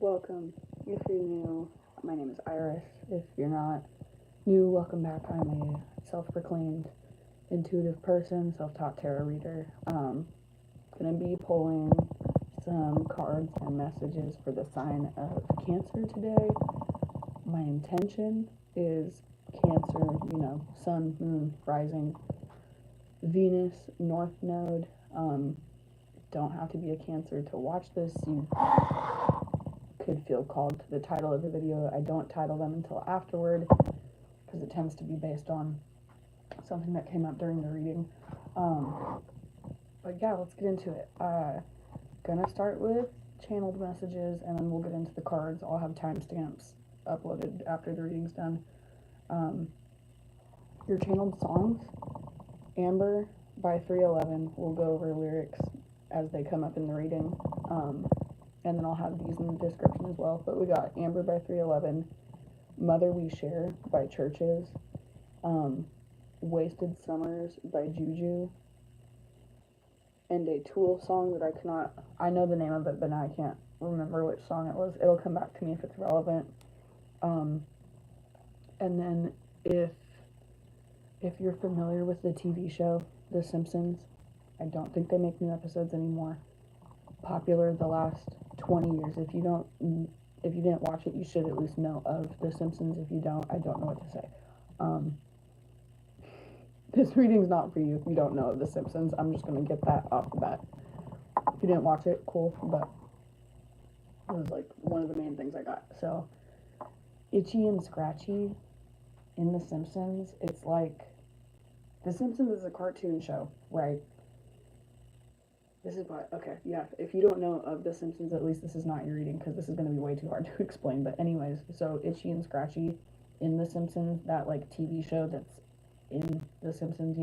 Welcome. If you're new, my name is Iris. If you're not new, welcome back. I'm a self-proclaimed intuitive person, self-taught tarot reader. Gonna be pulling some cards and messages for the sign of Cancer today. My intention is Cancer, Sun, Moon, Rising, Venus, North Node. Don't have to be a Cancer to watch this. You could feel called to the title of the video. I don't title them until afterward because it tends to be based on something that came up during the reading. But yeah, let's get into it. Gonna start with channeled messages and then we'll get into the cards. I'll have timestamps uploaded after the reading's done. Your channeled songs, Amber by 311. We'll go over lyrics as they come up in the reading. And then I'll have these in the description as well. But we got Amber by 311, Mother We Share by Churches, Wasted Summers by Juju, and a Tool song that I know the name of it, but now I can't remember which song it was. It'll come back to me if it's relevant. And then if you're familiar with the TV show, The Simpsons, I don't think they make new episodes anymore. Popular the last 20 years. If you didn't watch it, you should at least know of The Simpsons. If you don't, I don't know what to say. This reading's not for you if you don't know of The Simpsons. I'm just going to get that off the bat. If you didn't watch it, cool, but it was like one of the main things I got. So, Itchy and Scratchy in The Simpsons, it's like, The Simpsons is a cartoon show, right? This is what, okay, yeah, if you don't know of The Simpsons, at least this is not your reading, because this is going to be way too hard to explain, but anyways, so Itchy and Scratchy in The Simpsons, that, like, TV show that's in The Simpsons,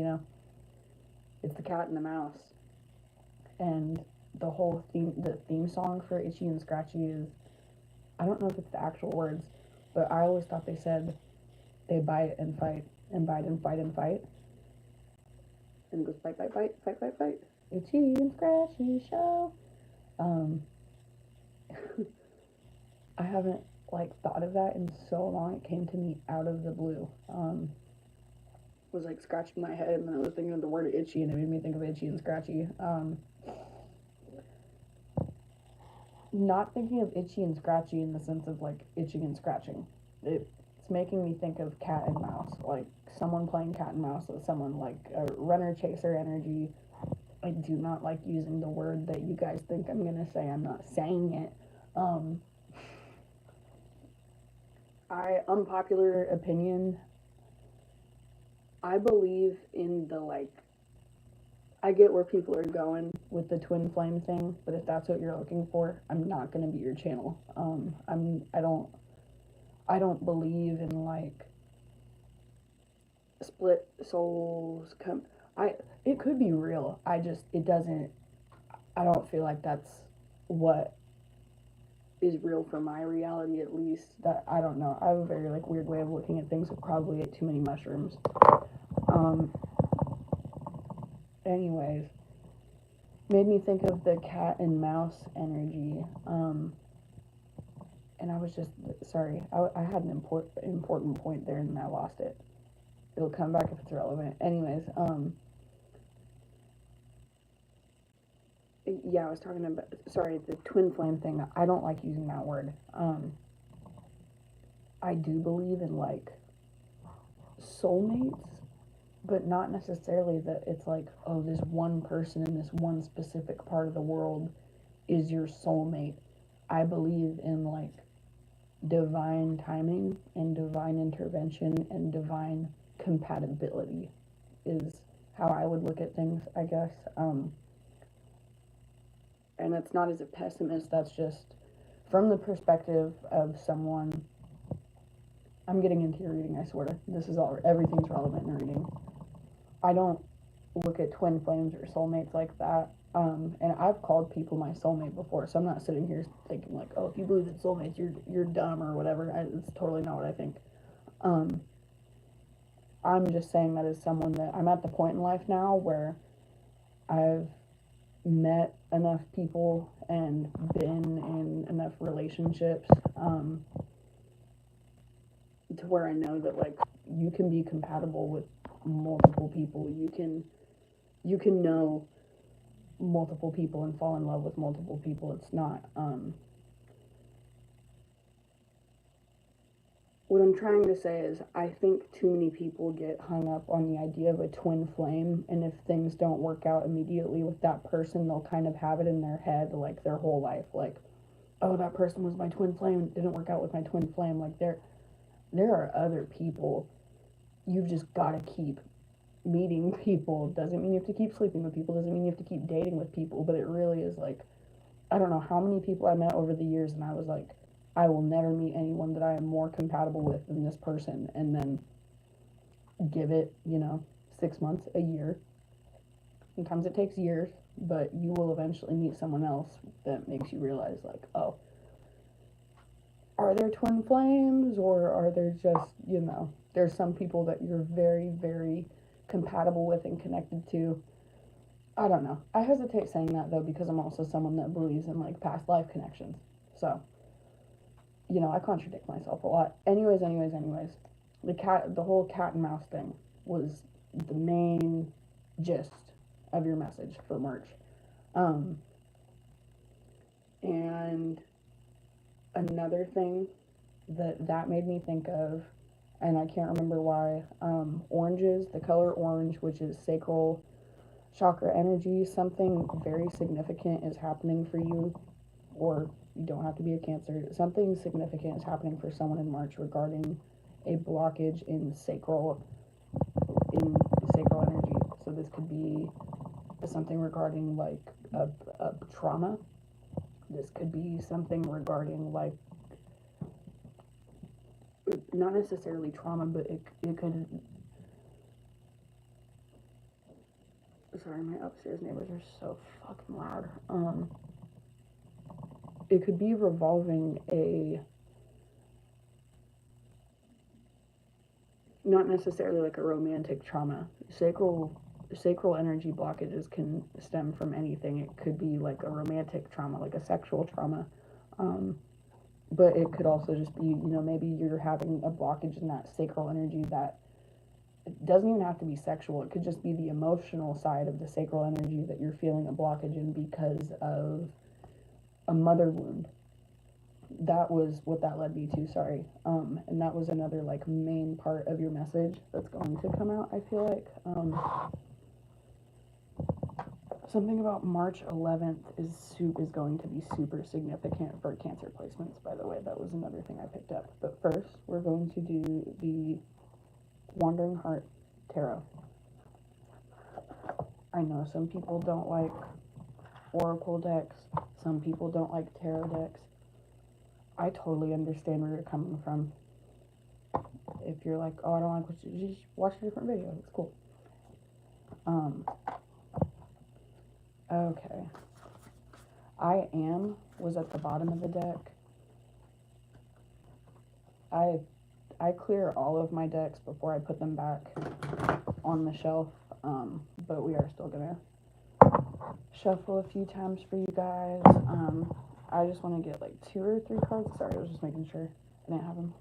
it's the cat and the mouse, and the theme song for Itchy and Scratchy is, I don't know if it's the actual words, but I always thought they said, they bite and fight, and bite and fight and fight, and it goes bite, bite, bite, fight, fight, fight. Itchy and Scratchy show. I haven't thought of that in so long. It came to me out of the blue. Was scratching my head and then I was thinking of the word itchy and it made me think of Itchy and Scratchy. Not thinking of Itchy and Scratchy in the sense of itching and scratching. It's making me think of cat and mouse, someone playing cat and mouse with someone a runner chaser energy. I do not like using the word that you guys think I'm going to say. I'm not saying it. Unpopular opinion, I believe in I get where people are going with the twin flame thing, but if that's what you're looking for, I'm not going to be your channel. I don't believe in split souls it could be real. I don't feel like that's what is real for my reality, at least. That, I don't know. I have a very, weird way of looking at things. I probably ate too many mushrooms. Anyways, made me think of the cat and mouse energy. And I was just, sorry, I had an important point there and I lost it. It'll come back if it's relevant. Anyways, yeah, I was talking about, sorry, the twin flame thing. I don't like using that word. I do believe in soulmates, but not necessarily that it's oh, this one person in this one specific part of the world is your soulmate. I believe in divine timing and divine intervention and divine compatibility is how I would look at things, I guess. And it's not as a pessimist, that's just from the perspective of someone. I'm getting into your reading, I swear. Everything's relevant in reading. I don't look at twin flames or soulmates like that. And I've called people my soulmate before, so I'm not sitting here thinking oh, if you believe in soulmates, you're dumb or whatever. It's totally not what I think. I'm just saying that as someone that I'm at the point in life now where I've met enough people and been in enough relationships to where I know that like you can be compatible with multiple people. You can know multiple people and fall in love with multiple people. It's not what I'm trying to say is I think too many people get hung up on the idea of a twin flame, and if things don't work out immediately with that person, they'll kind of have it in their head like their whole life, like, oh, that person was my twin flame, it didn't work out with my twin flame. Like there are other people. You've just got to keep meeting people. Doesn't mean you have to keep sleeping with people, doesn't mean you have to keep dating with people, but it really is like, I don't know how many people I met over the years, and I was like, I will never meet anyone that I am more compatible with than this person. And then give it, 6 months, a year. Sometimes it takes years, but you will eventually meet someone else that makes you realize, like, oh, are there twin flames, or are there just, there's some people that you're very, very compatible with and connected to. I don't know. I hesitate saying that though because I'm also someone that believes in like past life connections. So, I contradict myself a lot. Anyways, the whole cat and mouse thing was the main gist of your message for March. And another thing that made me think of, and I can't remember why, oranges, the color orange, which is sacral chakra energy, something very significant is happening for you, or you don't have to be a Cancer. Something significant is happening for someone in March regarding a blockage in sacral energy. So this could be something regarding like a trauma. This could be something regarding like not necessarily trauma, but it could. Sorry, my upstairs neighbors are so fucking loud. It could be revolving not necessarily like a romantic trauma. Sacral energy blockages can stem from anything. It could be like a romantic trauma, like a sexual trauma. But it could also just be, maybe you're having a blockage in that sacral energy that it doesn't even have to be sexual. It could just be the emotional side of the sacral energy that you're feeling a blockage in because of a mother wound. That was what that led me to, sorry. And that was another like main part of your message that's going to come out, I feel like. Something about March 11th is going to be super significant for Cancer placements, by the way. That was another thing I picked up. But first, we're going to do the Wandering Heart Tarot. I know some people don't like oracle decks. Some people don't like tarot decks. I totally understand where you're coming from. If you're like, oh, I don't like what you just watch a different video. It's cool. Okay. I Am was at the bottom of the deck. I clear all of my decks before I put them back on the shelf, but we are still gonna shuffle a few times for you guys. I just want to get like 2 or 3 cards. Sorry, I was just making sure I didn't have them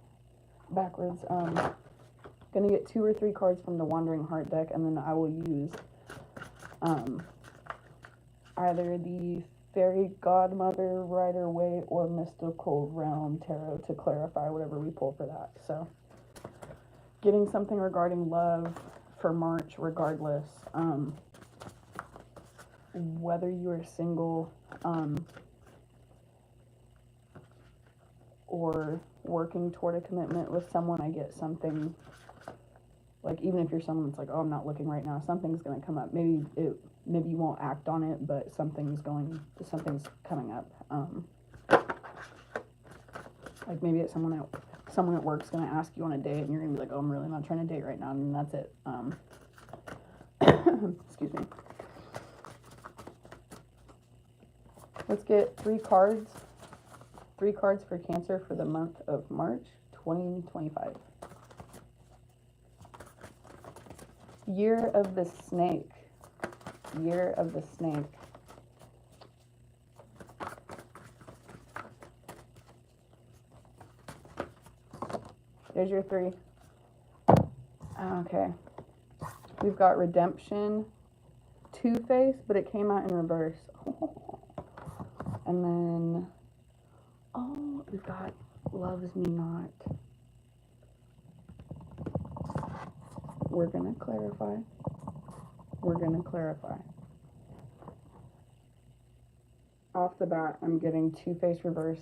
backwards. Gonna get 2 or 3 cards from the Wandering Heart deck, and then I will use either the Fairy Godmother, Rider Waite, or Mystical Realm Tarot to clarify whatever we pull for that. So, getting something regarding love for March, regardless. Whether you are single, or working toward a commitment with someone, I get something, like, even if you're someone that's like, oh, I'm not looking right now, something's going to come up. Maybe you won't act on it, but something's coming up. Like, maybe it's someone at work's going to ask you on a date, and you're going to be like, oh, I'm really not trying to date right now, and that's it. Excuse me. Let's get 3 cards. 3 cards for Cancer for the month of March 2025. Year of the Snake. Year of the Snake. There's your 3. Okay. We've got Redemption, Two-Face, but it came out in reverse. And then, oh, we've got Loves Me Not. We're going to clarify. We're going to clarify. Off the bat, I'm getting Two-Face reverse.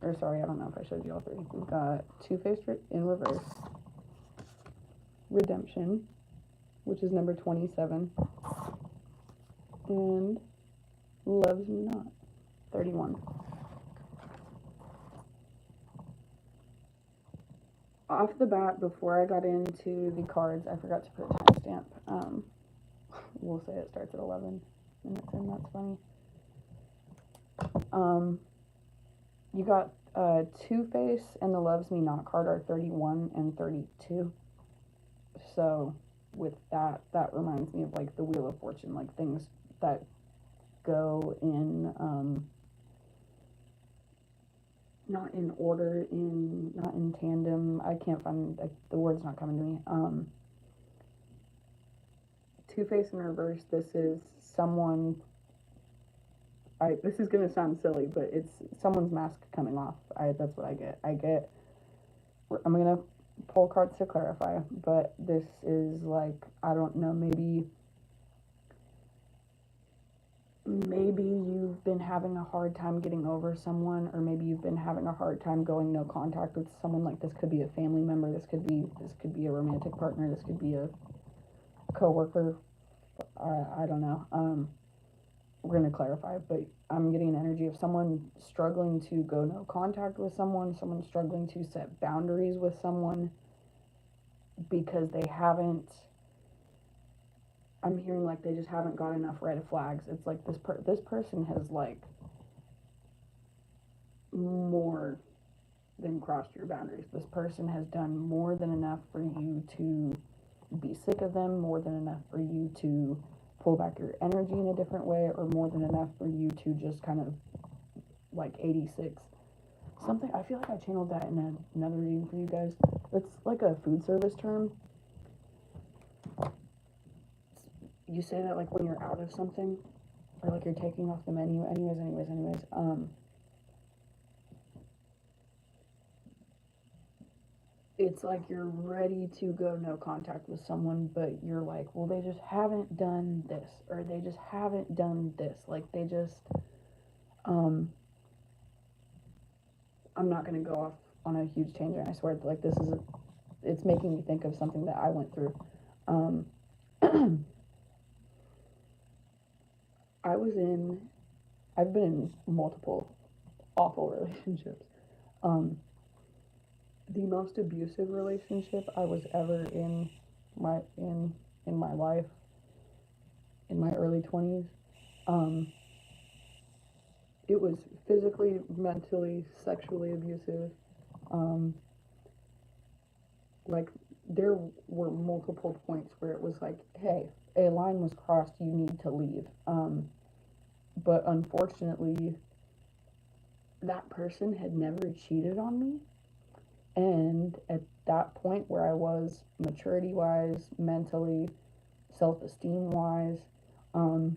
Or sorry, I don't know if I showed you all 3. We've got Two-Face in reverse. Redemption, which is number 27. And Loves Me Not, 31. Off the bat, before I got into the cards, I forgot to put a timestamp. We'll say it starts at 11 minutes in, that's funny. You got Two-Face and the Loves Me Not card are 31 and 32. So with that reminds me of like the Wheel of Fortune, like things that go in not in order, not in tandem. I can't find, the word's not coming to me. Two-Face in reverse, this is someone, this is going to sound silly, but it's someone's mask coming off. That's what I get. I'm going to pull cards to clarify, but this is like, I don't know, maybe you've been having a hard time getting over someone, or maybe you've been having a hard time going no contact with someone. Like, this could be a family member, this could be a romantic partner, this could be a coworker. I don't know. We're going to clarify, but I'm getting an energy of someone struggling to go no contact with someone struggling to set boundaries with someone because they haven't, I'm hearing like they just haven't got enough red flags. It's like this person has like more than crossed your boundaries. This person has done more than enough for you to be sick of them, more than enough for you to pull back your energy in a different way, or more than enough for you to just kind of like 86 something. I feel like I channeled that in another reading for you guys. It's like a food service term. You say that like when you're out of something, or like you're taking off the menu. Anyways. It's like you're ready to go no contact with someone, but you're like, well, they just haven't done this, or they just haven't done this. Like, they just, I'm not going to go off on a huge tangent. I swear, like, it's making me think of something that I went through. I've been in multiple awful relationships. The most abusive relationship I was ever in my life, in my early 20s. It was physically, mentally, sexually abusive. Like, there were multiple points where it was like, hey, a line was crossed, you need to leave. But unfortunately, that person had never cheated on me. And at that point where I was maturity-wise, mentally, self-esteem-wise, and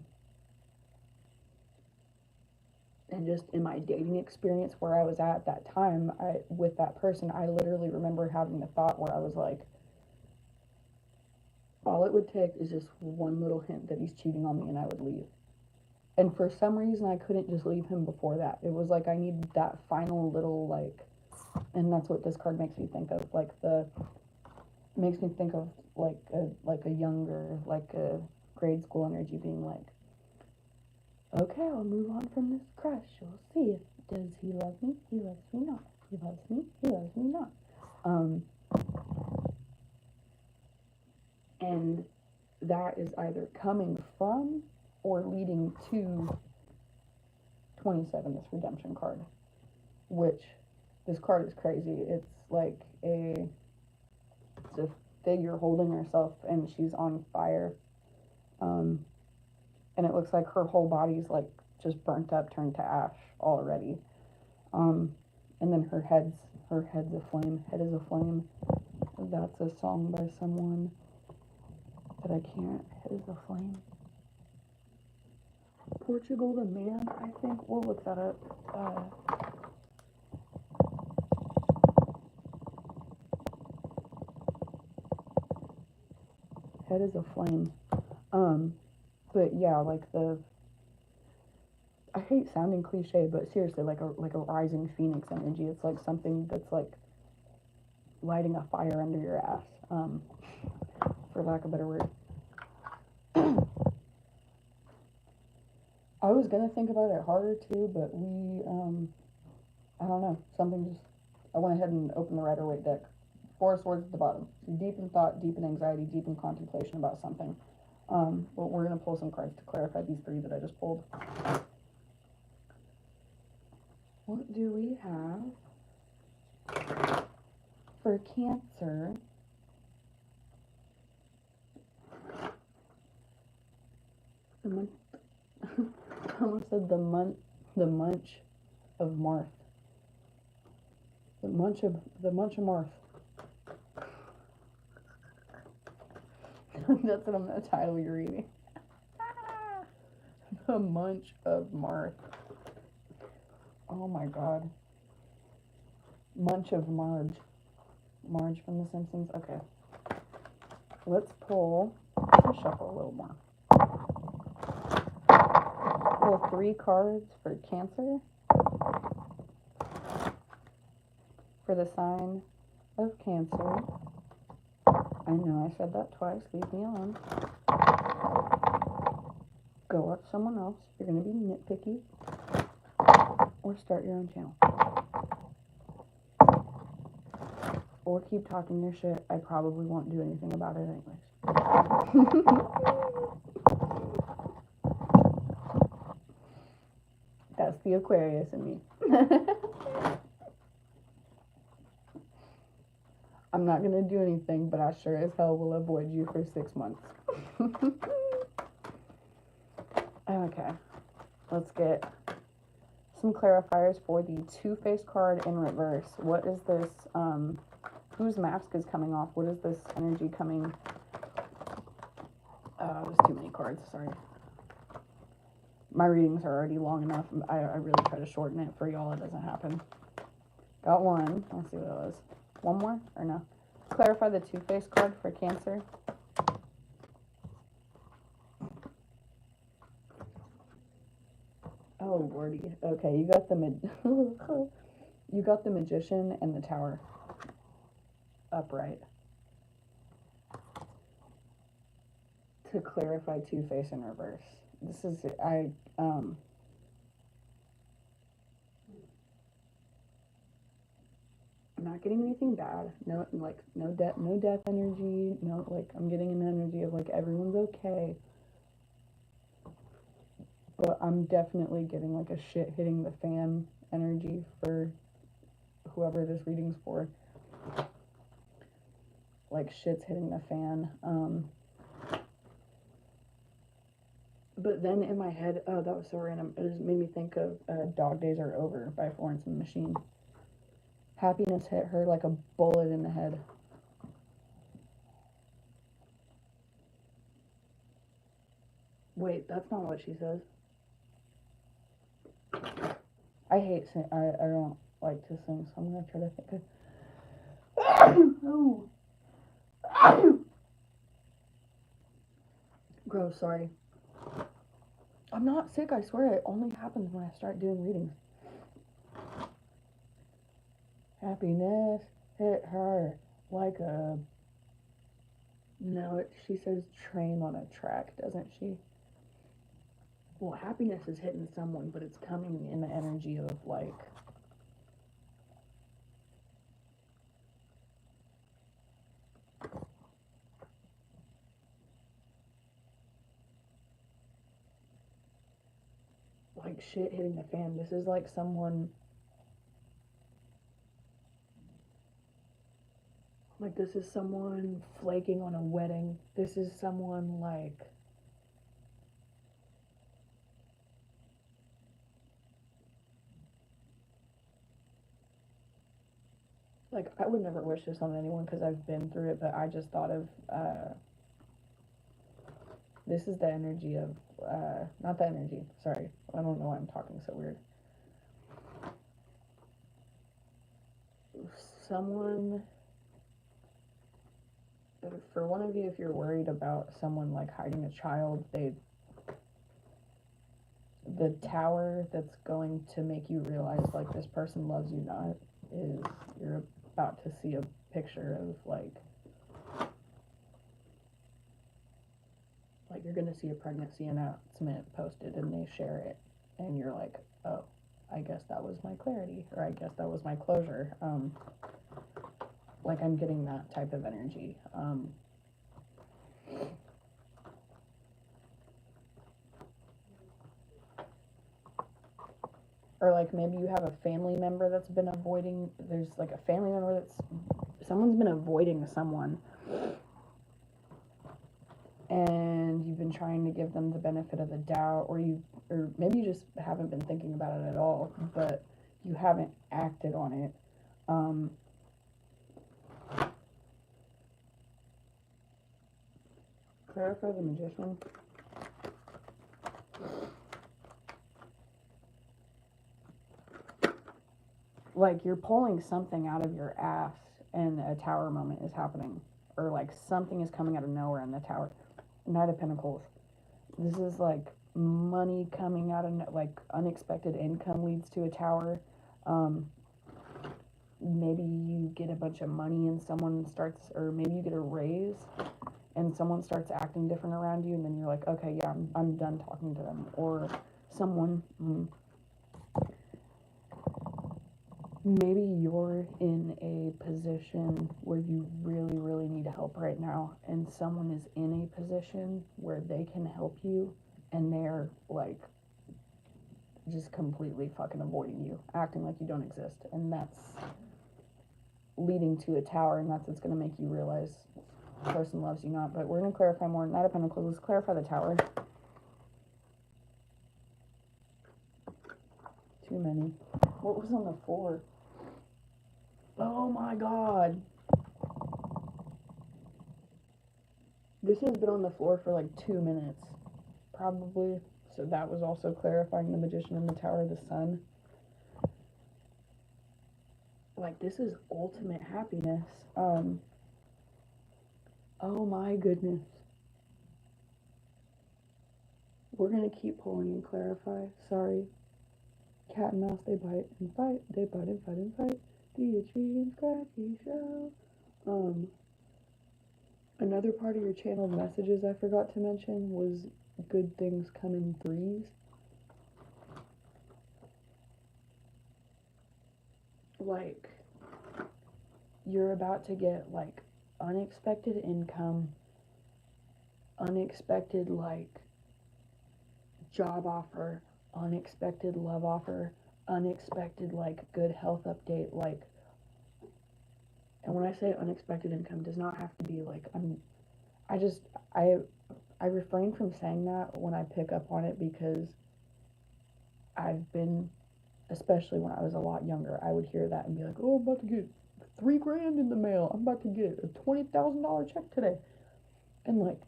just in my dating experience where I was at that time, with that person, I literally remember having the thought where I was like, all it would take is just one little hint that he's cheating on me and I would leave. And for some reason, I couldn't just leave him before that. It was like I needed that final little, like, and that's what this card makes me think of, like makes me think of like a younger, like a grade school energy, being like, okay, I'll move on from this crush. We'll see. Does he love me? He loves me not. He loves me. He loves me not. And that is either coming from or leading to 27, this redemption card, which this card is crazy. It's like it's a figure holding herself and she's on fire. And it looks like her whole body's like just burnt up, turned to ash already. And then her Or Head's a Flame. Head is a Flame. That's a song by someone that I can't. Head is a Flame. Portugal the Man, I think. We'll look that up. Head is a Flame. But yeah, like I hate sounding cliche, but seriously, like a rising phoenix energy. It's like something that's like lighting a fire under your ass, for lack of a better word. I was gonna think about it harder too, but I don't know, I went ahead and opened the Rider-Waite deck. Four of Swords at the bottom. So deep in thought, deep in anxiety, deep in contemplation about something. But we're gonna pull some cards to clarify these three that I just pulled. What do we have for Cancer? The month. I almost said the munch of Marth. The munch of Marth. That's what I'm gonna title your reading. The munch of Marth. Oh my god. Munch of Marge. Marge from The Simpsons. Okay. Let's pull. Let's shuffle a little more. Pull 3 cards for Cancer. For the sign of Cancer. I know I said that twice. Leave me alone. Go watch someone else. You're going to be nitpicky. Or start your own channel. Or keep talking your shit. I probably won't do anything about it anyways. That's the Aquarius in me. I'm not going to do anything, but I sure as hell will avoid you for 6 months. Okay. Let's get some clarifiers for the Two-Face card in reverse. What is this? Whose mask is coming off? What is this energy coming? There's too many cards. Sorry. My readings are already long enough. I really try to shorten it for y'all. It doesn't happen. Got one. Let's see what it was. One more? Or no? Clarify the Two-Face card for Cancer. Oh, lordy. Okay, you got the you got the Magician and the Tower upright. To clarify Two-Face in reverse. This is I'm not getting anything bad. No, like no death energy. No, like I'm getting an energy of like everyone's okay. But I'm definitely getting like a shit hitting the fan energy for whoever this reading's for. Like shit's hitting the fan. But then in my head, oh, that was so random. It just made me think of Dog Days Are Over by Florence and the Machine. Happiness hit her like a bullet in the head. Wait, that's not what she says. I hate sing. I don't like to sing, so I'm gonna try to think of. Oh. Gross, sorry. I'm not sick, I swear. It only happens when I start doing readings. Happiness hit her like a... No, she says train on a track, doesn't she? Well, happiness is hitting someone, but it's coming in the energy of, like... like shit hitting the fan. This is like someone... Like, this is someone flaking on a wedding. This is someone, like... like, I would never wish this on anyone because I've been through it, but I just thought of, this is the energy of, not the energy, sorry, I don't know why I'm talking so weird. Someone, for one of you, if you're worried about someone, like, hiding a child, the tower that's going to make you realize, like, this person loves you not, is you're about to see a picture of, like you're going to see a pregnancy announcement posted and they share it and you're like, oh, I guess that was my clarity, or I guess that was my closure. Like, I'm getting that type of energy. Or, like, maybe you have a family member that's been avoiding, there's, like, a family member someone's been avoiding someone, and you've been trying to give them the benefit of the doubt, or maybe you just haven't been thinking about it at all, but you haven't acted on it. Clarify the Magician. Like, you're pulling something out of your ass and a tower moment is happening, or like something is coming out of nowhere in the tower. Knight of Pentacles. This is like money coming out of, like, unexpected income leads to a tower. Maybe you get a bunch of money and someone starts, or maybe you get a raise and someone starts acting different around you, and then you're like, okay, yeah, I'm done talking to them. Or someone, maybe you're in a position where you really, really need help right now, and someone is in a position where they can help you, and they're, like, just completely fucking avoiding you, acting like you don't exist, and that's leading to a tower, and that's what's going to make you realize the person loves you not. But we're going to clarify more. Knight of Pentacles, let's clarify the tower. Too many. What was on the floor? Oh my god. This has been on the floor for like 2 minutes, probably. So that was also clarifying the Magician and the Tower of the Sun. Like, this is ultimate happiness. Oh my goodness. We're going to keep pulling and clarify. Sorry. Cat and mouse, they bite and fight. They bite and fight and fight. The itchy and scratchy show. Another part of your channeled messages I forgot to mention was good things come in threes. Like, you're about to get, like, unexpected income, unexpected, like, job offer, unexpected love offer, unexpected, like, good health update, like, and when I say unexpected income, does not have to be, like, I refrain from saying that when I pick up on it, because I've been, especially when I was a lot younger, I would hear that and be like, oh, I'm about to get $3,000 in the mail. I'm about to get a $20,000 check today. And, like,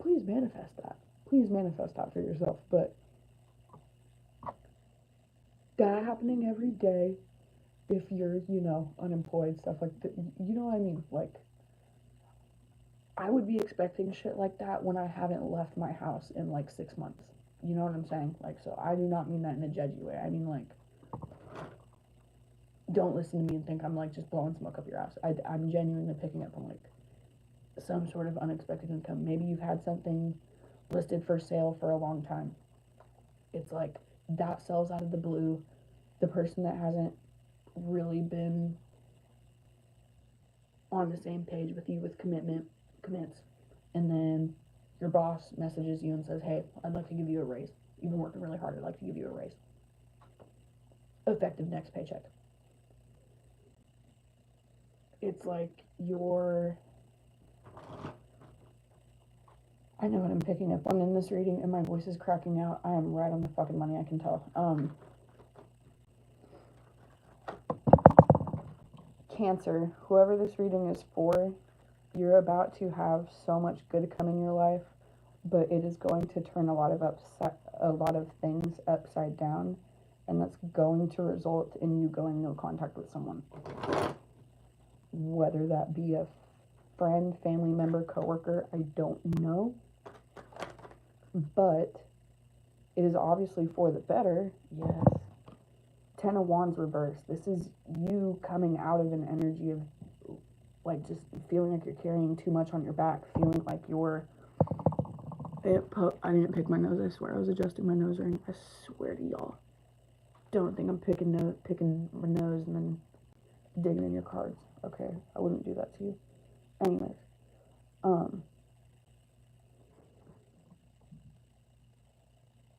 please manifest that. Please manifest that for yourself. But that happening every day, if you're, unemployed, stuff like that, you know what I mean? Like, I would be expecting shit like that when I haven't left my house in, like, 6 months. You know what I'm saying? Like, so I do not mean that in a judgy way. I mean, like, don't listen to me and think I'm, like, just blowing smoke up your ass. I'm genuinely picking up on, like, some sort of unexpected income. Maybe you've had something listed for sale for a long time. It's like that sells out of the blue. The person that hasn't really been on the same page with you with commits, and then your boss messages you and says, hey, I'd like to give you a raise. You've been working really hard. I'd like to give you a raise. Effective next paycheck. It's like I know what I'm picking up on in this reading, and my voice is cracking out. I am right on the fucking money, I can tell. Cancer, whoever this reading is for, you're about to have so much good come in your life, but it is going to turn a lot of things upside down, and that's going to result in you going no contact with someone. Whether that be a friend, family member, coworker, I don't know. But it is obviously for the better. Yes. Ten of Wands reversed. This is you coming out of an energy of like just feeling like you're carrying too much on your back, feeling like you're. I didn't pick my nose. I swear I was adjusting my nose ring. I swear to y'all. Don't think I'm picking my nose and then digging in your cards. Okay, I wouldn't do that to you. Anyways,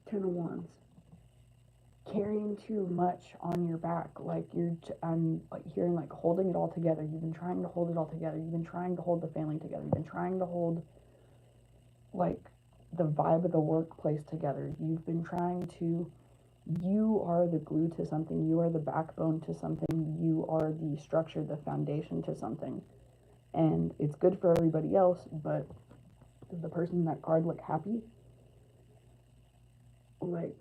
Ten of Wands. Carrying too much on your back, like I'm like hearing like holding it all together. You've been trying to hold it all together. You've been trying to hold the family together. You've been trying to hold like the vibe of the workplace together. You've been trying to. You are the glue to something. You are the backbone to something. You are the structure, the foundation to something. And it's good for everybody else, but is the person in that card look happy? Like,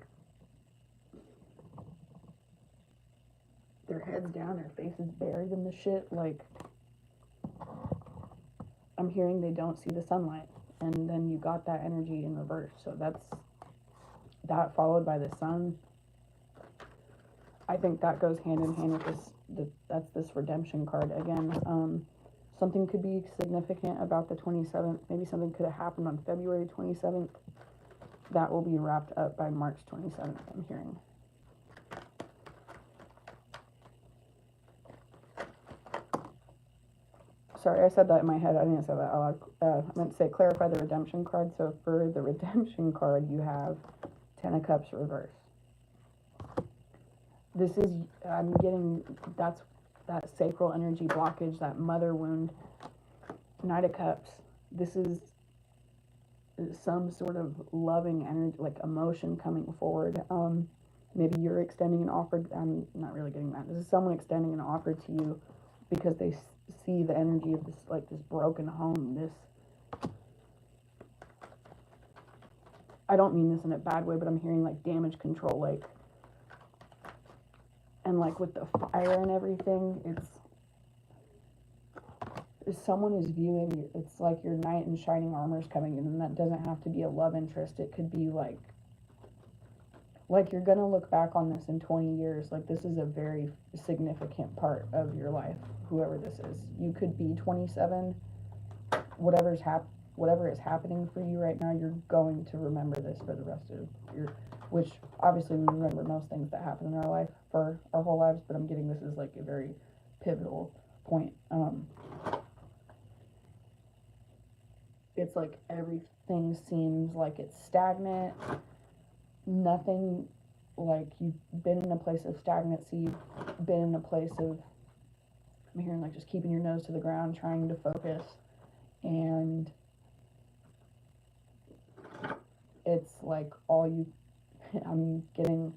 their heads down, their faces buried in the shit. Like, I'm hearing they don't see the sunlight. And then you got that energy in reverse. So that's that followed by the sun. I think that goes hand in hand with that's this redemption card again. Something could be significant about the 27th. Maybe something could have happened on February 27th. That will be wrapped up by March 27th, I'm hearing. Sorry, I said that in my head. I didn't say that out loud. I meant to say clarify the redemption card. So for the redemption card, you have Ten of Cups reverse. This is, I'm getting, that's that sacral energy blockage, that mother wound. Knight of Cups. This is some sort of loving energy, like emotion coming forward. Maybe you're extending an offer. I'm not really getting that. This is someone extending an offer to you because they see the energy of this, like this broken home. This, I don't mean this in a bad way, but I'm hearing like damage control, like, and like with the fire and everything, someone is viewing you. It's like your knight in shining armor is coming in, and that doesn't have to be a love interest. It could be like you're gonna look back on this in 20 years. Like, this is a very significant part of your life, whoever this is. You could be 27, whatever is happening for you right now, you're going to remember this for the rest of your, which obviously we remember most things that happen in our life for our whole lives, but I'm getting this is like a very pivotal point. It's like everything seems like it's stagnant. Nothing, like you've been in a place of stagnancy, you've been in a place of, I'm hearing like just keeping your nose to the ground, trying to focus, and it's like I'm getting,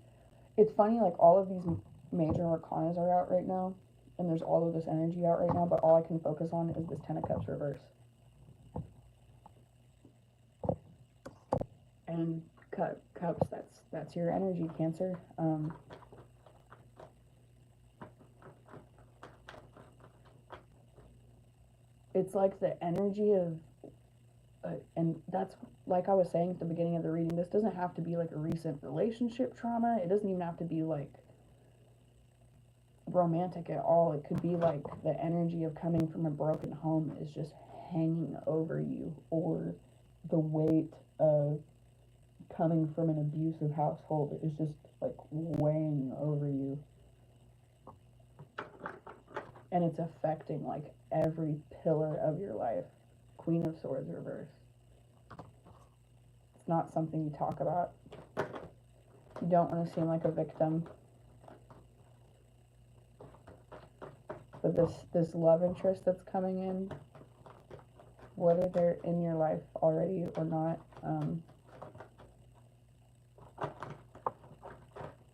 it's funny, like all of these major arcanas are out right now, and there's all of this energy out right now, but all I can focus on is this Ten of Cups reverse. And cups, that's your energy, Cancer. It's like the energy of, and that's like I was saying at the beginning of the reading, this doesn't have to be like a recent relationship trauma. It doesn't even have to be like romantic at all. It could be like the energy of coming from a broken home is just hanging over you, or the weight of coming from an abusive household is just like weighing over you, and it's affecting like every pillar of your life. Queen of Swords reverse. It's not something you talk about. You don't want to seem like a victim, but this love interest that's coming in, whether they're in your life already or not,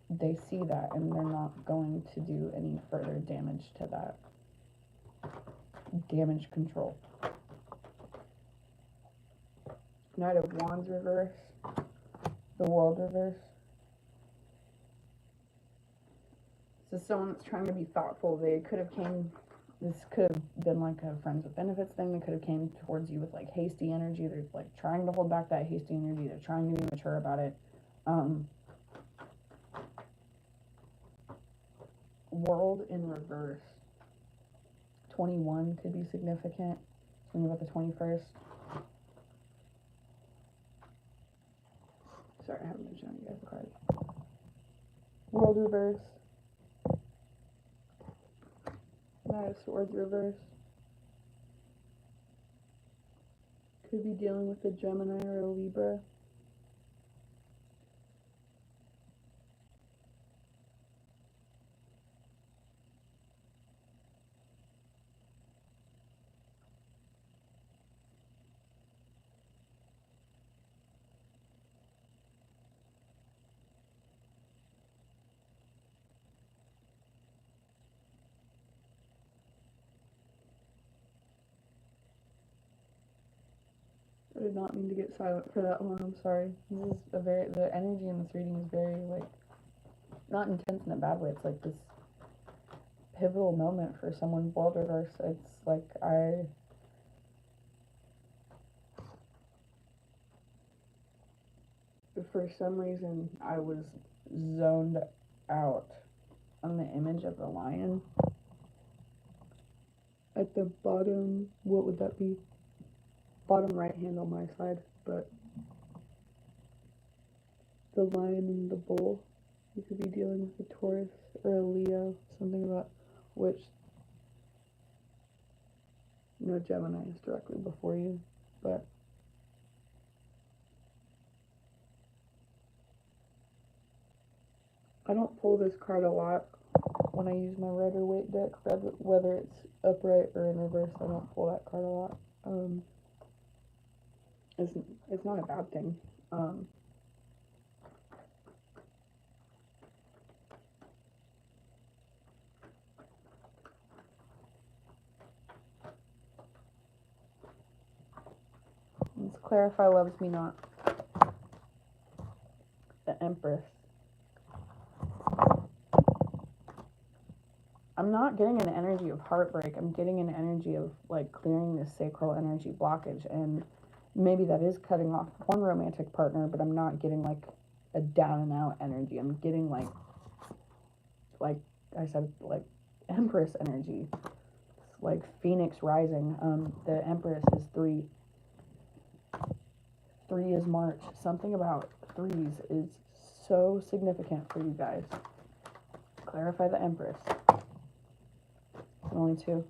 they see that and they're not going to do any further damage to that. damage control. Knight of Wands reverse, the World reverse. So someone that's trying to be thoughtful, they could have this could have been like a friends with benefits thing. They could have came towards you with like hasty energy. They're like trying to hold back that hasty energy. They're trying to be mature about it. World in reverse. 21 could be significant. Think about the 21st. Sorry, I haven't been showing you guys the cards. World reverse. Knight of Swords reverse. Could be dealing with a Gemini or a Libra. I did not mean to get silent for that one. I'm sorry. This is the energy in this reading is very, like, not intense in a bad way. It's like this pivotal moment for someone. World reverse. It's like for some reason, I was zoned out on the image of the lion. At the bottom, what would that be? Bottom right hand on my side, but the lion and the bull. You could be dealing with a Taurus or a Leo, something about which, Gemini is directly before you, but I don't pull this card a lot when I use my Rider-Waite deck, whether it's upright or in reverse. I don't pull that card a lot. It's not a bad thing. Let's clarify loves me not. The Empress. I'm not getting an energy of heartbreak. I'm getting an energy of like clearing this sacral energy blockage, and maybe that is cutting off one romantic partner, but I'm not getting like a down and out energy. I'm getting like I said, like Empress energy. It's like Phoenix rising. The Empress is 3. 3 is March. Something about threes is so significant for you guys. Clarify the Empress. Only 2.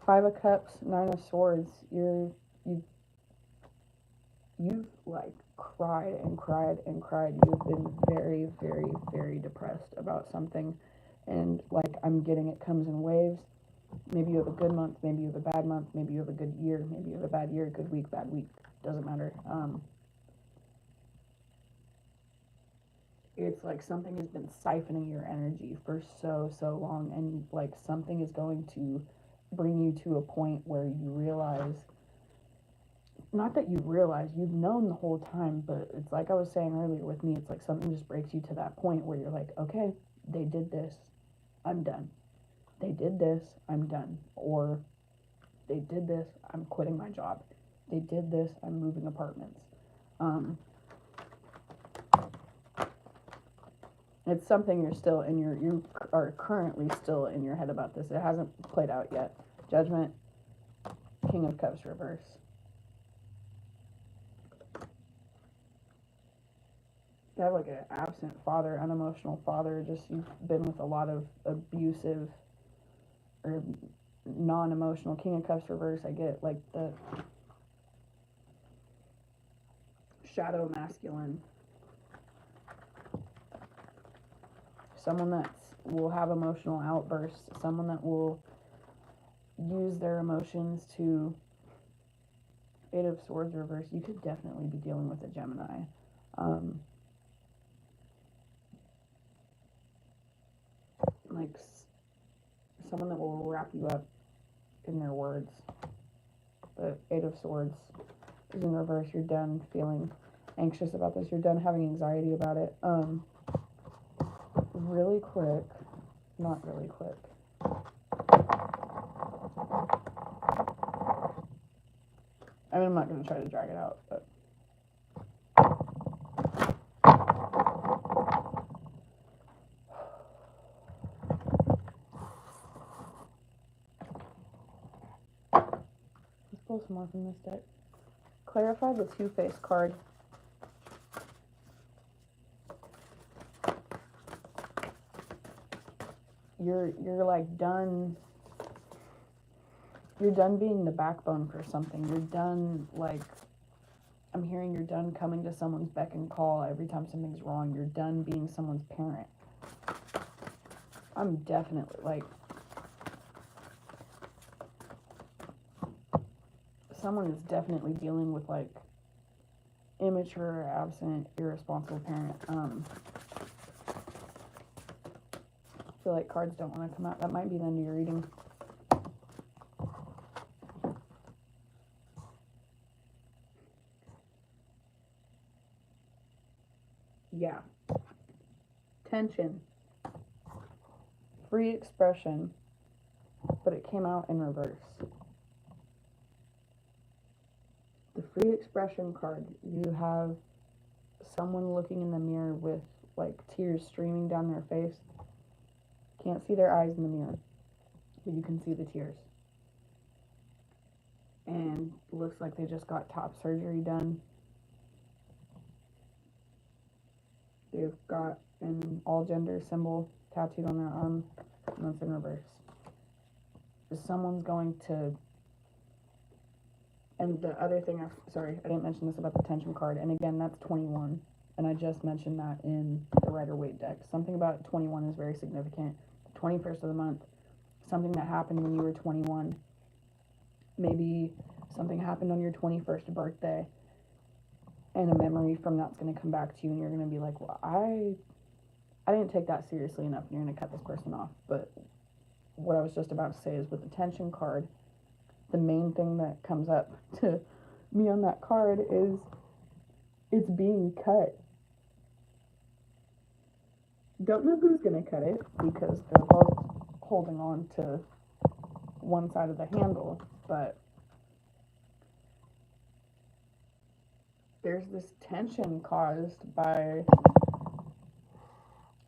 5 of Cups, 9 of Swords. You've like cried and cried and cried. You've been very, very, very depressed about something, and like I'm getting it comes in waves. Maybe you have a good month, maybe you have a bad month, maybe you have a good year, maybe you have a bad year, good week, bad week. Doesn't matter. It's like something has been siphoning your energy for so long, and like something is going to bring you to a point where you realize, not that you realize, you've known the whole time, but it's like I was saying earlier with me, it's like something just breaks you to that point where you're like, okay, they did this, I'm done. They did this, I'm done. Or they did this, I'm quitting my job. They did this, I'm moving apartments. It's something you're still in you are currently still in your head about this. It hasn't played out yet. Judgment, King of Cups reverse. You have like an absent father, unemotional father. Just you've been with a lot of abusive or non-emotional. King of Cups reverse. I get like the shadow masculine. Someone that will have emotional outbursts. Someone that will use their emotions to. 8 of Swords reverse. You could definitely be dealing with a Gemini. Like someone that will wrap you up in their words. The Eight of Swords is in reverse. You're done feeling anxious about this. You're done having anxiety about it. Really quick, not really quick. I mean, I'm not going to try to drag it out, but let's pull some more from this deck. Clarify the Two-Face card. You're like done. You're done being the backbone for something. You're done, like, I'm hearing you're done coming to someone's beck and call every time something's wrong. You're done being someone's parent. I'm definitely, like, someone is definitely dealing with, like, immature, absent, irresponsible parent. I feel like cards don't want to come out. That might be the end of your reading. Yeah. Tension. Free expression, but it came out in reverse. The free expression card, you have someone looking in the mirror with like tears streaming down their face. Can't see their eyes in the mirror, but you can see the tears. And looks like they just got top surgery done. They've got an all gender symbol tattooed on their arm, and that's in reverse. Someone's going to, and the other thing, sorry, I didn't mention this about the tension card, and again, that's 21, and I just mentioned that in the Rider-Waite deck. Something about 21 is very significant. The 21st of the month, something that happened when you were 21, maybe something happened on your 21st birthday, and a memory from that's going to come back to you, and you're going to be like, well, I didn't take that seriously enough, and you're going to cut this person off. But what I was just about to say is with the tension card, the main thing that comes up to me on that card is it's being cut. Don't know who's going to cut it because they're both holding on to one side of the handle, but there's this tension caused by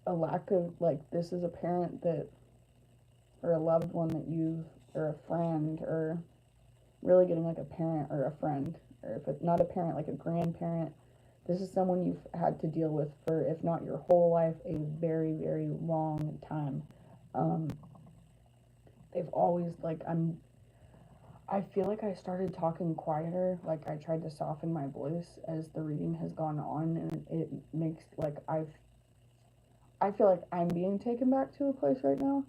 a lack of, like, this is a parent that, or a loved one that you've, or a friend, or really getting like a parent or a friend, or if it's not a parent, like a grandparent. This is someone you've had to deal with for, if not your whole life, a very, very long time. They've always, like, I feel like I started talking quieter, like I tried to soften my voice as the reading has gone on, and it makes, like, I feel like I'm being taken back to a place right now.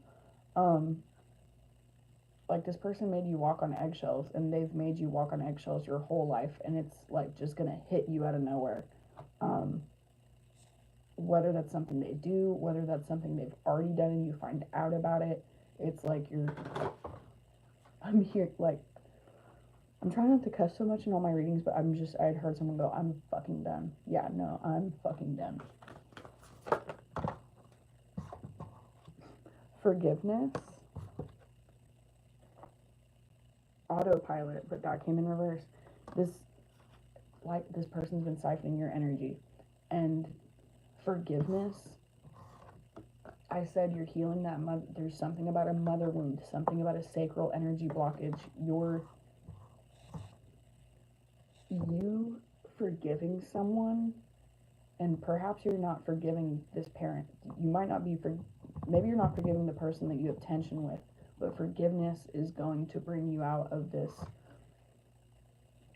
Like, this person made you walk on eggshells, and they've made you walk on eggshells your whole life, and it's, like, just gonna hit you out of nowhere. Whether that's something they do, whether that's something they've already done and you find out about it, it's like I'm here, like, I'm trying not to cuss so much in all my readings, but I had heard someone go, I'm fucking done. Yeah, no, I'm fucking done. Forgiveness. Autopilot, but that came in reverse. This person's been siphoning your energy. And forgiveness, I said you're healing that mother. There's something about a mother wound, something about a sacral energy blockage. You forgiving someone, and perhaps you're not forgiving this parent. You might not be maybe you're not forgiving the person that you have tension with, but forgiveness is going to bring you out of this.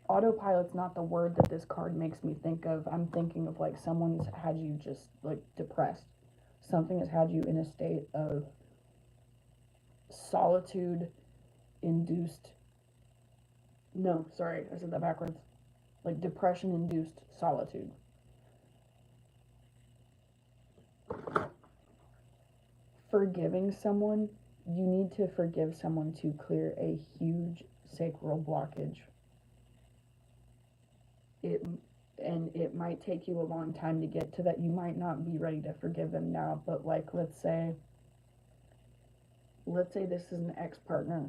Autopilot's not the word that this card makes me think of. I'm thinking of, like, someone's had you just, like, depressed. Something has had you in a state of solitude induced. No, sorry, I said that backwards. Like, depression induced solitude. Forgiving someone you need to forgive someone to clear a huge sacral blockage. It and it might take you a long time to get to that. You might not be ready to forgive them now, but like let's say this is an ex-partner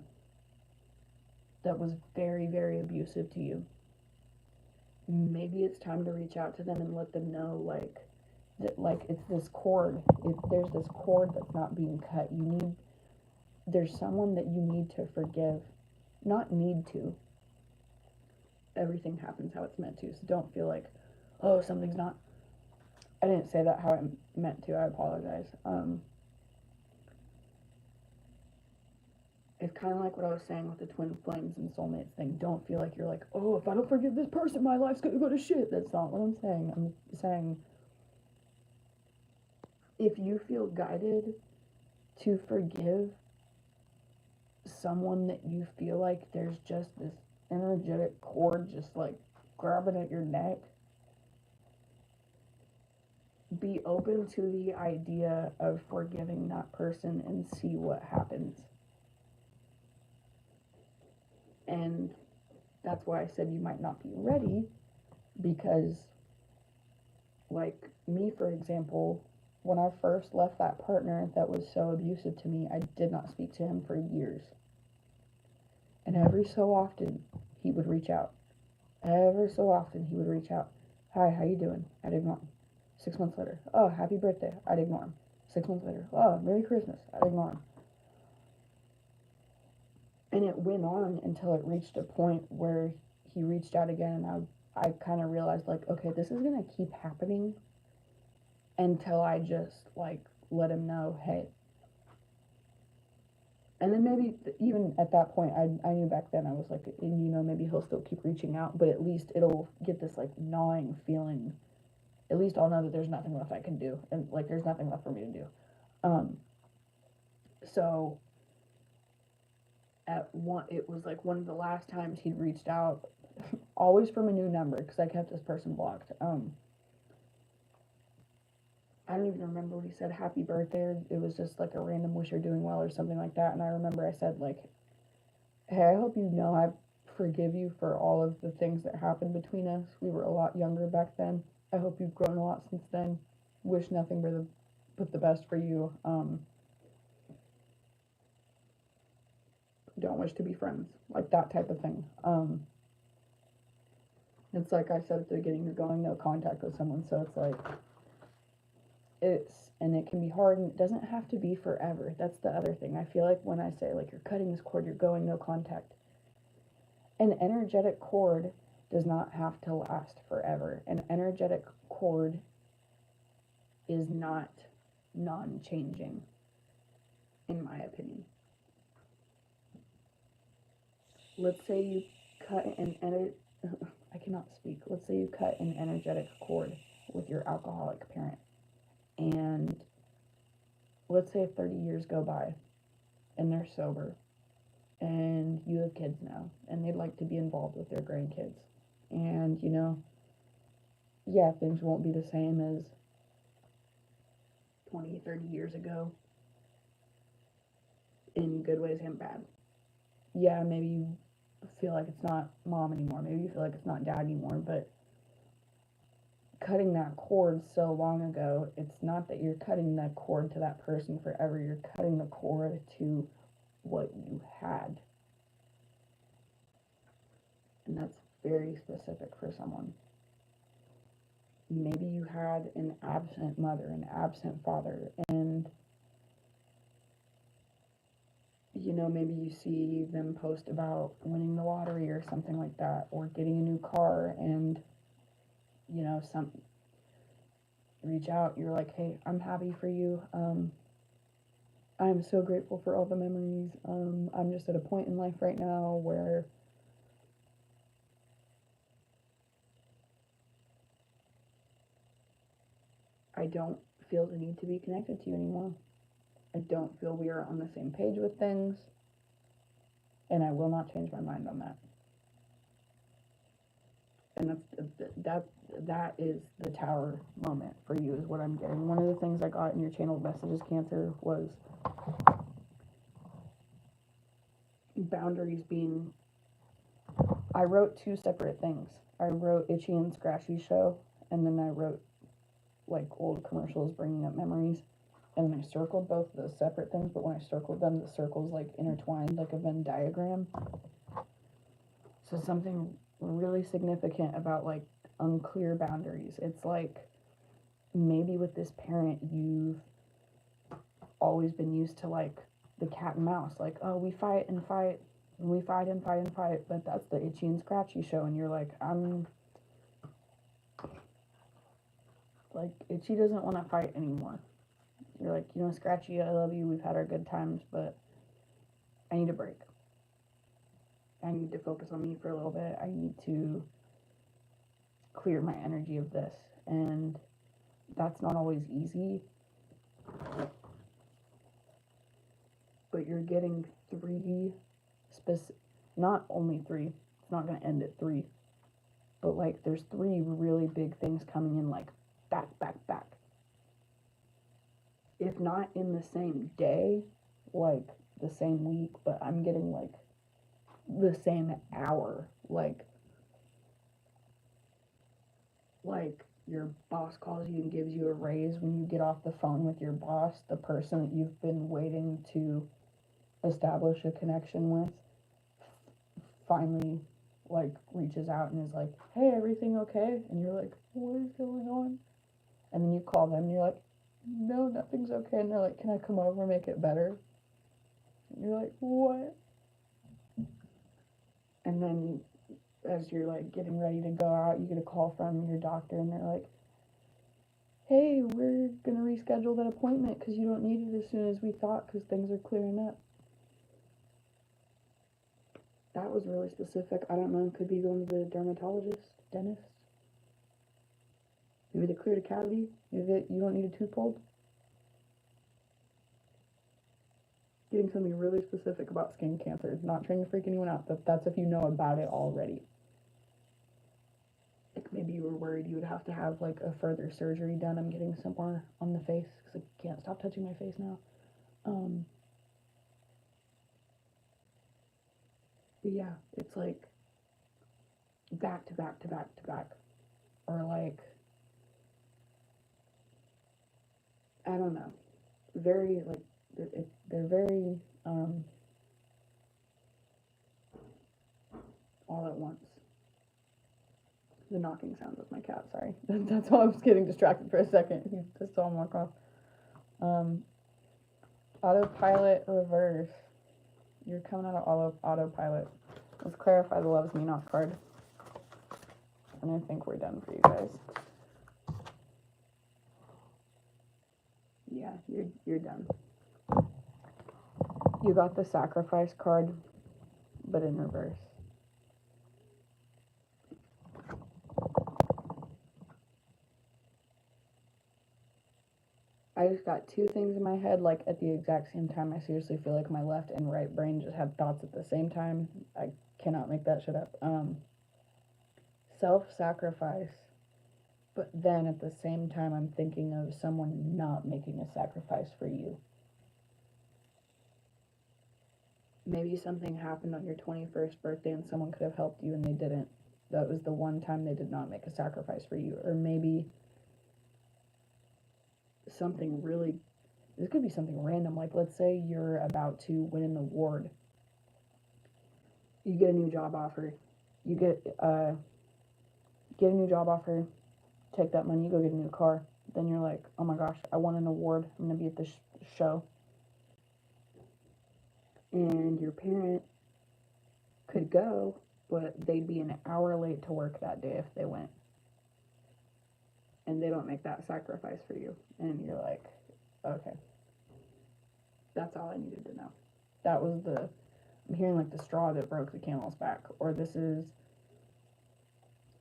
that was very, very abusive to you. Maybe it's time to reach out to them and let them know that it's this cord. There's this cord that's not being cut. There's someone that you need to forgive. Not need to. Everything happens how it's meant to. So don't feel like, oh, something's not. I didn't say that how I meant to. I apologize. It's kind of like what I was saying with the twin flames and soulmates thing. Don't feel like you're like, oh, if I don't forgive this person, my life's gonna go to shit. That's not what I'm saying. I'm saying if you feel guided to forgive someone that you feel like there's just this energetic cord just like grabbing at your neck, be open to the idea of forgiving that person and see what happens. And that's why I said you might not be ready, because, like me, for example, when I first left that partner that was so abusive to me, I did not speak to him for years. And every so often, he would reach out. Every so often, he would reach out. Hi, how you doing? I'd ignore him. 6 months later, oh, happy birthday. I'd ignore him. 6 months later, oh, Merry Christmas. I'd ignore him. And it went on until it reached a point where he reached out again, and I kind of realized, like, okay, this is going to keep happening until I just, like, let him know, hey. And then maybe even at that point, I knew back then, I was like, maybe he'll still keep reaching out, but at least it'll get this, like, gnawing feeling. At least I'll know that there's nothing left I can do, and, like, there's nothing left for me to do. So it was like one of the last times he'd reached out, always from a new number, because I kept this person blocked. I don't even remember what he said, happy birthday. It was just like a random wish you're doing well or something like that. And I remember I said, like, hey, I hope you know I forgive you for all of the things that happened between us. We were a lot younger back then. I hope you've grown a lot since then. Wish nothing but the best for you. Don't wish to be friends, like that type of thing. It's like I said at the beginning, you're going no contact with someone, so it's like and it can be hard, and it doesn't have to be forever. That's the other thing. I feel like when I say, like, you're cutting this cord, you're going no contact, an energetic cord does not have to last forever. An energetic cord is not non-changing, in my opinion. Let's say you cut I cannot speak. Let's say you cut an energetic cord with your alcoholic parent, and let's say 30 years go by and they're sober and you have kids now and they'd like to be involved with their grandkids, and yeah, things won't be the same as 20-30 years ago, in good ways and bad. Yeah, maybe you feel like it's not mom anymore, maybe you feel like it's not dad anymore, but cutting that cord so long ago, it's not that you're cutting that cord to that person forever, you're cutting the cord to what you had. And that's very specific for someone. Maybe you had an absent mother, an absent father, and maybe you see them post about winning the lottery or something like that, or getting a new car, and some reach out, you're like, hey, I'm happy for you. I'm so grateful for all the memories. I'm just at a point in life right now where I don't feel the need to be connected to you anymore. I don't feel we are on the same page with things, and I will not change my mind on that. And that is the tower moment for you, is what I'm getting. One of the things I got in your channeled messages, Cancer, was boundaries being, I wrote two separate things. I wrote Itchy and Scratchy show, and then I wrote like old commercials bringing up memories. And then I circled both of those separate things, but when I circled them, the circles like intertwined like a Venn diagram. So something really significant about like unclear boundaries. It's like maybe with this parent, you've always been used to like the cat and mouse, like, oh, we fight and fight, and we fight and fight and fight, but that's the Itchy and Scratchy show, and you're like, I'm like, Itchy doesn't want to fight anymore. You're like, you know, Scratchy, I love you, we've had our good times, but I need a break. I need to focus on me for a little bit. I need to clear my energy of this, and that's not always easy, but you're getting three not only three, it's not going to end at three, but like there's three really big things coming in, like back, if not in the same day, like the same week, but I'm getting like the same hour, like your boss calls you and gives you a raise when you get off the phone with your boss, the person that you've been waiting to establish a connection with finally like reaches out and is like, hey, everything okay? And you're like, what is going on? And then you call them and you're like, no, nothing's okay. And they're like, can I come over and make it better? And you're like, what? And then as you're like getting ready to go out, you get a call from your doctor and they're like, hey, we're gonna reschedule that appointment because you don't need it as soon as we thought because things are clearing up. That was really specific. I don't know, could be going to the dermatologist, dentist. Maybe they cleared a cavity. Maybe you don't need a tooth pulled. Getting something really specific about skin cancer. Not trying to freak anyone out, but that's if you know about it already. Like maybe you were worried you would have to have like a further surgery done. I'm getting some more on the face because I can't stop touching my face now. But yeah, it's like back to back to back to back. Or like, I don't know. Very like, they're very all at once. The knocking sound was my cat, sorry. That's why I was getting distracted for a second. He just saw him walk off. Autopilot reverse. You're coming out of autopilot. Let's clarify the loves me not card. And I think we're done for you guys. Yeah, you're done. You got the sacrifice card, but in reverse. I just got two things in my head, like at the exact same time. I seriously feel like my left and right brain just have thoughts at the same time. I cannot make that shit up. Self-sacrifice, but then at the same time, I'm thinking of someone not making a sacrifice for you. Maybe something happened on your 21st birthday and someone could have helped you and they didn't. That was the one time they did not make a sacrifice for you. Or maybe something really, this could be something random, like let's say you're about to win an award, you get a new job offer, you get a new job offer, take that money, you go get a new car, then you're like, oh my gosh, I won an award, I'm gonna be at this show, and your parent could go, but they'd be an hour late to work that day if they went, and they don't make that sacrifice for you, and you're like, okay, that's all I needed to know. That was I'm hearing like the straw that broke the camel's back, or this is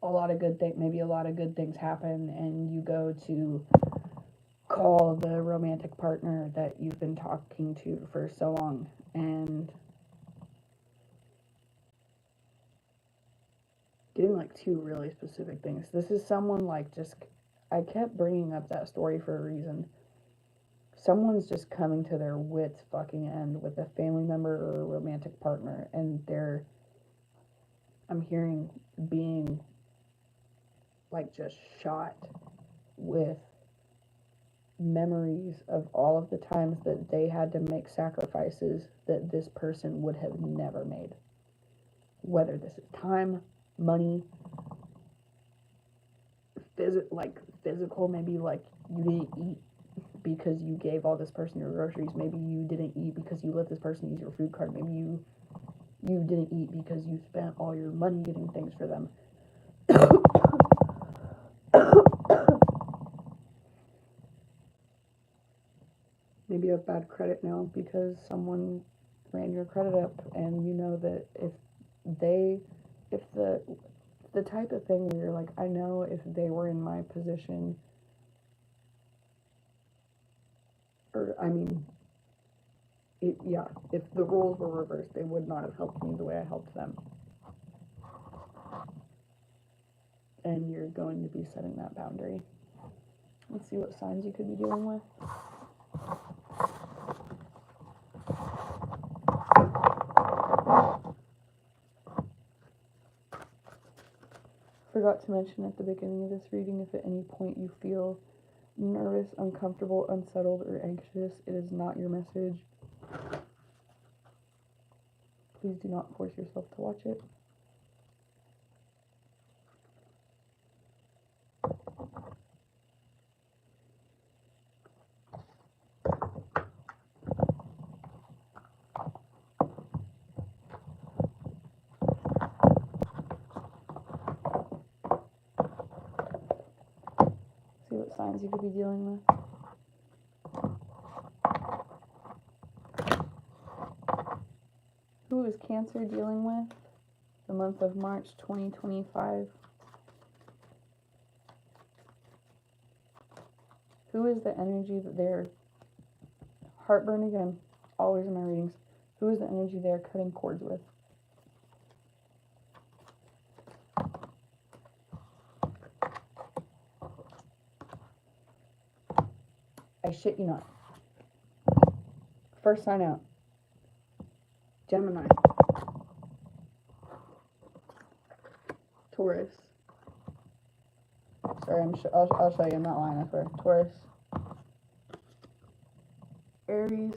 a lot of good things, maybe a lot of good things happen, and you go to call the romantic partner that you've been talking to for so long, and getting like two really specific things. This is someone like just, I kept bringing up that story for a reason. someone's just coming to their wits fucking end with a family member or a romantic partner, and I'm hearing being like just shot with memories of all of the times that they had to make sacrifices that this person would have never made. Whether this is time, money, physical, maybe like you didn't eat because you gave all this person your groceries. Maybe you didn't eat because you let this person use your food card. Maybe you didn't eat because you spent all your money getting things for them. Maybe you have bad credit now because someone ran your credit up, and you know that if the type of thing where you're like, I know if they were in my position, or I mean, if the roles were reversed, they would not have helped me the way I helped them. And you're going to be setting that boundary. Let's see what signs you could be dealing with. Forgot to mention at the beginning of this reading, if at any point you feel nervous, uncomfortable, unsettled, or anxious, it is not your message. Please do not force yourself to watch it. See what signs you could be dealing with. Who is Cancer dealing with the month of March 2025? Who is the energy that they're, heartburn again, always in my readings, who is the energy they're cutting cords with? I shit you not. First sign out. Gemini. Taurus. Sorry, I'll show you. I'm not lying, I swear. Taurus. Aries.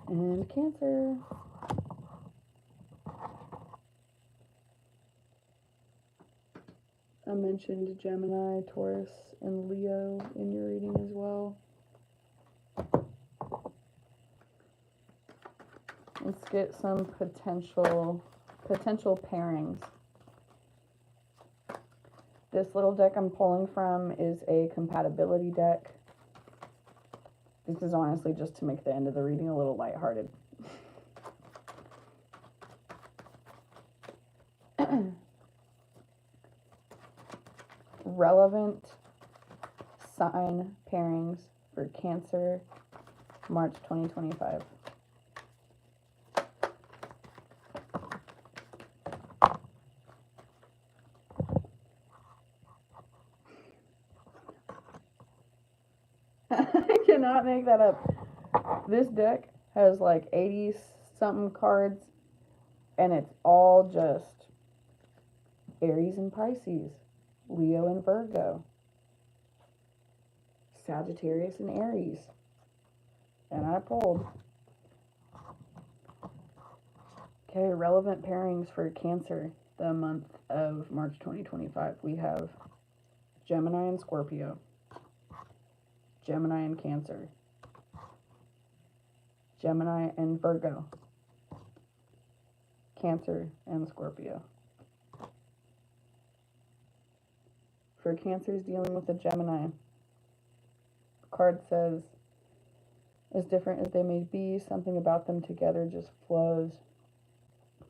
And Cancer. I mentioned Gemini, Taurus, and Leo in your reading as well. Let's get some potential pairings. This little deck I'm pulling from is a compatibility deck. This is honestly just to make the end of the reading a little lighthearted. Relevant sign pairings for Cancer, March 2025. I cannot make that up. This deck has like 80 something cards, and it's all just Aries and Pisces, Leo and Virgo, Sagittarius and Aries. And I pulled. Okay, relevant pairings for Cancer, the month of March 2025. We have Gemini and Scorpio, Gemini and Cancer, Gemini and Virgo, Cancer and Scorpio. For Cancers dealing with a Gemini, the card says, as different as they may be, something about them together just flows.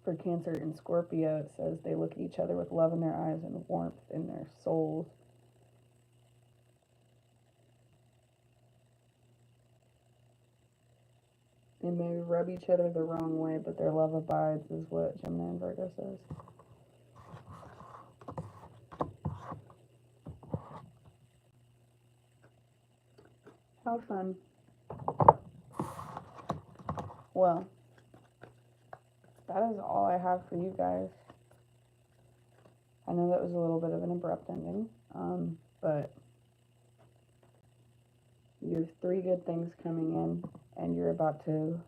For Cancer and Scorpio, it says they look at each other with love in their eyes and warmth in their souls. They may rub each other the wrong way, but their love abides, is what Gemini and Virgo says. How fun. Well, that is all I have for you guys. I know that was a little bit of an abrupt ending, but you have 3 good things coming in, and you're about to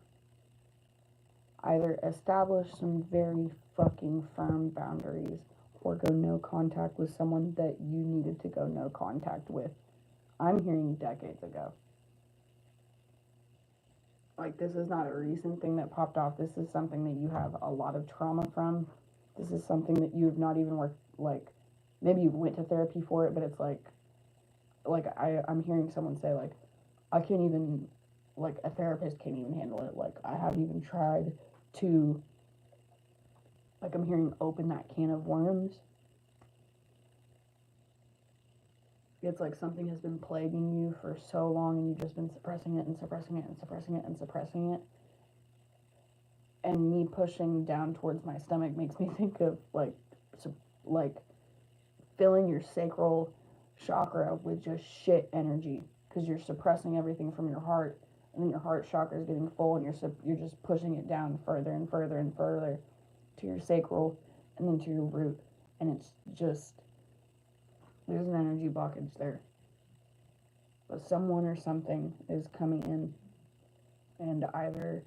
either establish some very fucking firm boundaries or go no contact with someone that you needed to go no contact with. I'm hearing decades ago. Like, this is not a recent thing that popped off. This is something that you have a lot of trauma from. This is something that you have not even worked, like, maybe you went to therapy for it, but it's like I'm hearing someone say, like, I can't even, like, a therapist can't even handle it. Like, I haven't even tried to, like, I'm hearing open that can of worms. It's like something has been plaguing you for so long and you've just been suppressing it and suppressing it and suppressing it and suppressing it. And me pushing down towards my stomach makes me think of, like filling your sacral chakra with just shit energy because you're suppressing everything from your heart, and then your heart chakra is getting full, and you're just pushing it down further and further and further to your sacral, and then to your root, and it's just there's an energy blockage there. But someone or something is coming in, and either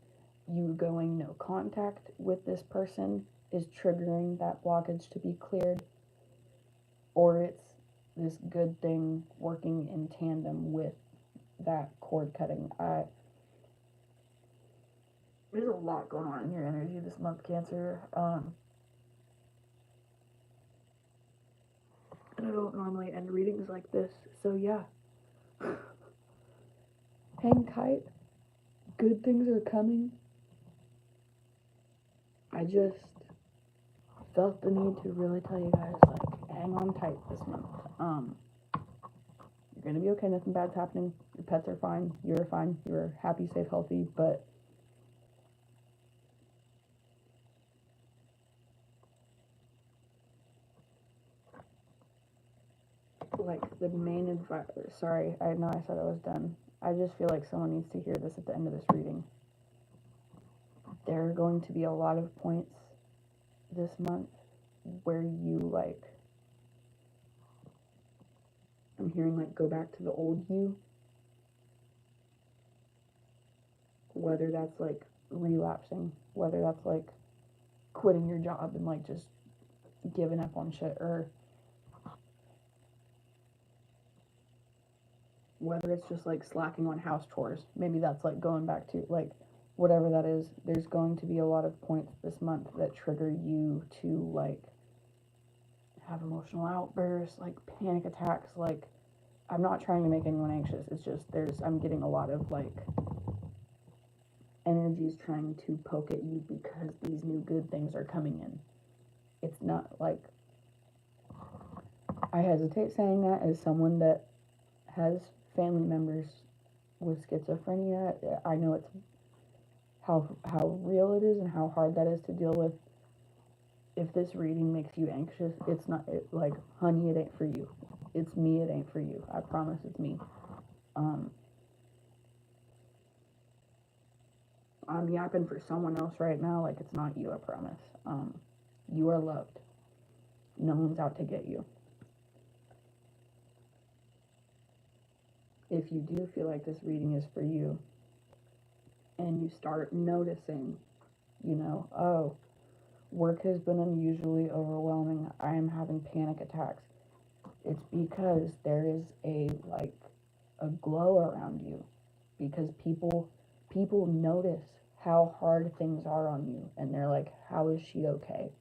you going no contact with this person is triggering that blockage to be cleared, or it's this good thing working in tandem with that cord cutting. There's a lot going on in your energy this month, Cancer. And I don't normally end readings like this, so yeah. Hang tight. Good things are coming. I just felt the need to really tell you guys, like, hang on tight this month. You're gonna be okay. Nothing bad's happening. Your pets are fine. You're fine. You're happy, safe, healthy. But like the main advice. Sorry, I know I said I was done. I just feel like someone needs to hear this at the end of this reading. There are going to be a lot of points this month where you, like, I'm hearing, like, go back to the old you. Whether that's, like, relapsing, whether that's, like, quitting your job and, like, just giving up on shit, or whether it's just, like, slacking on house chores. Maybe that's, like, going back to, like, whatever that is. There's going to be a lot of points this month that trigger you to, like, have emotional outbursts, like, panic attacks. Like, I'm not trying to make anyone anxious. It's just I'm getting a lot of, like, energies trying to poke at you because these new good things are coming in. It's not like, I hesitate saying that as someone that has family members with schizophrenia. I know it's how real it is and how hard that is to deal with. If this reading makes you anxious, it's not, like, honey, it ain't for you. It's me, it ain't for you. I promise it's me. I'm yapping for someone else right now, like, it's not you, I promise. You are loved. No one's out to get you. If you do feel like this reading is for you, and you start noticing, oh, work has been unusually overwhelming, I am having panic attacks, it's because there is a glow around you, because people notice how hard things are on you, and they're like, how is she okay?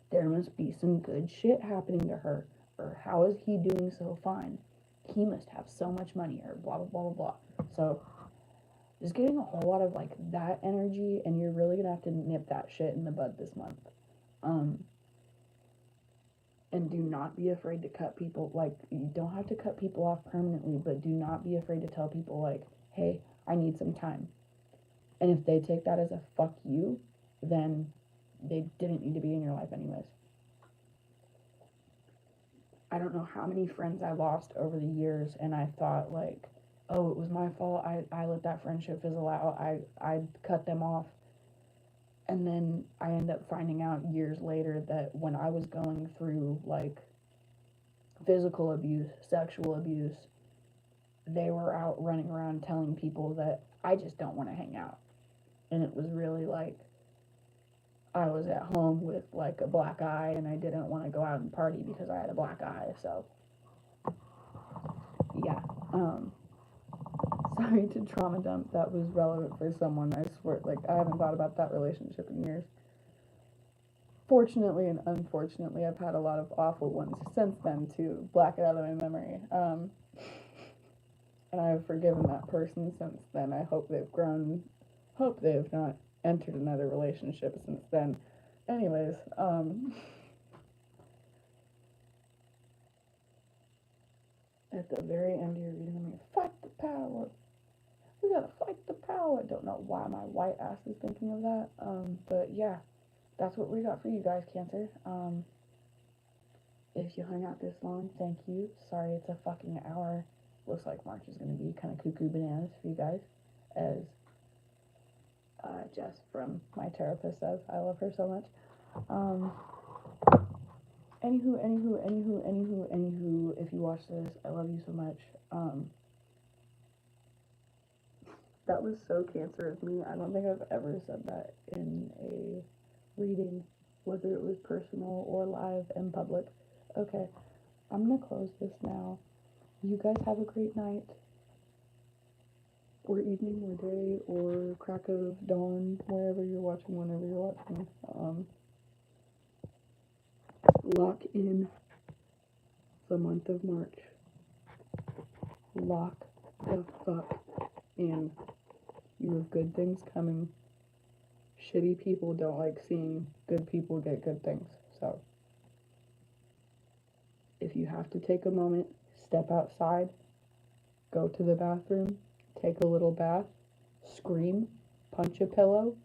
There must be some good shit happening to her, or how is he doing so fine? He must have so much money, or blah blah blah blah blah. So just getting a whole lot of, like, that energy, and you're really gonna have to nip that shit in the bud this month. And do not be afraid to cut people. Like, you don't have to cut people off permanently, but do not be afraid to tell people, like, hey, I need some time. And if they take that as a fuck you, then they didn't need to be in your life anyways. I don't know how many friends I lost over the years, and I thought, like, oh, it was my fault. I let that friendship fizzle out. I cut them off. And then I end up finding out years later that when I was going through like physical abuse, sexual abuse, they were out running around telling people that I just don't want to hang out. And it was really like I was at home with like a black eye and I didn't want to go out and party because I had a black eye. So, yeah. Um, Sorry to trauma dump. That was relevant for someone. I swear, like, I haven't thought about that relationship in years. Fortunately and unfortunately, I've had a lot of awful ones since then to black it out of my memory. And I've forgiven that person since then. I hope they've grown. Hope they have not entered another relationship since then. Anyways, at the very end of your reading, I'm like, fight the power. We gotta fight the power. I don't know why my white ass is thinking of that. But yeah, that's what we got for you guys, Cancer. If you hung out this long, thank you. Sorry it's a fucking hour. Looks like March is gonna be kind of cuckoo bananas for you guys, as Jess from my therapist says. I love her so much. Um, anywho, if you watch this, I love you so much. That was so Cancer of me. I don't think I've ever said that in a reading, whether it was personal or live in public. Okay, I'm gonna close this now. You guys have a great night, or evening, or day, or crack of dawn, wherever you're watching, whenever you're watching. Lock in the month of March. Lock the fuck in. You have good things coming. Shitty people don't like seeing good people get good things. So, if you have to take a moment, step outside, go to the bathroom, take a little bath, scream, punch a pillow,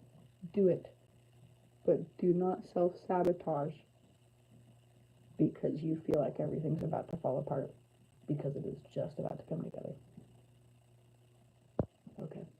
do it. But do not self sabotage because you feel like everything's about to fall apart, because it is just about to come together.